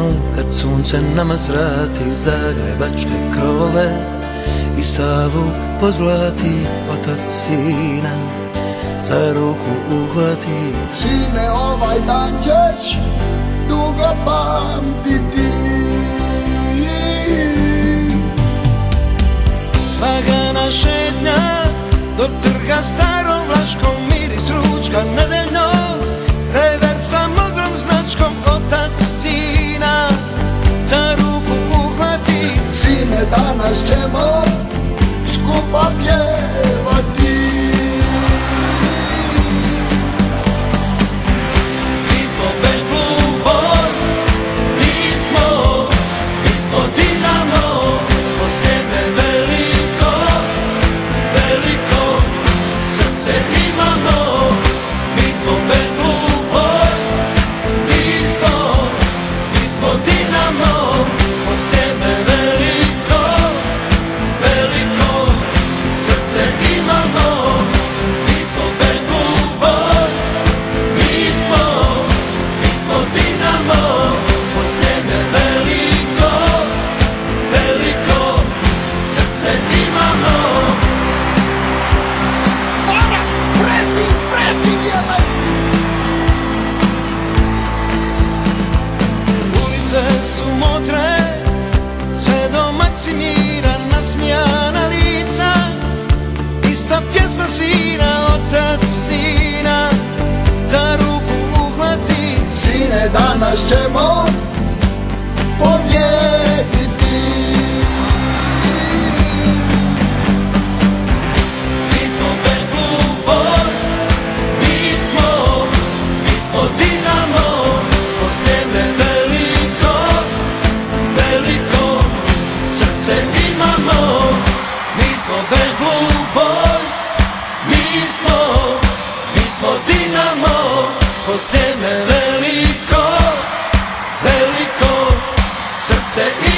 nedeljno kad sunce nama svrati zagrebačke krovove i Savu pozlati otac sina za ruku uhvati. Sine, ovaj dan ćeš dugo pamtiti. Lagana šetnja do trga starom Vlaškom, miris ručka nedeljno, revers sa modrom značkom, otac sina za ruku uhvati. Sine, danas ćemo skupa pjevati. Mi smo Bad Blue Boys, mi smo Dinamo, kroz tebe veliko, veliko srce imamo. Mi smo Bad Blue Boys, mi smo Dinamo, kroz tebe veliko, veliko srce imamo. Mi smo Bad Blue Boys, mi smo Dinamo, kroz tebe veliko, veliko srce imamo. Presi, jebaj! Ulice su modre, sve do Maksimira, nasmijana lica, ista pjesma svira, otac sina za ruku uhvati. Sine, danas ćemo pobjediti. Mi smo Bad Blue Boys, mi smo Dinamo, kroz tebe veliko, veliko srce imamo. Mi smo Bad Blue Boys, mi smo Dinamo, kroz tebe veliko, veliko srce imamo.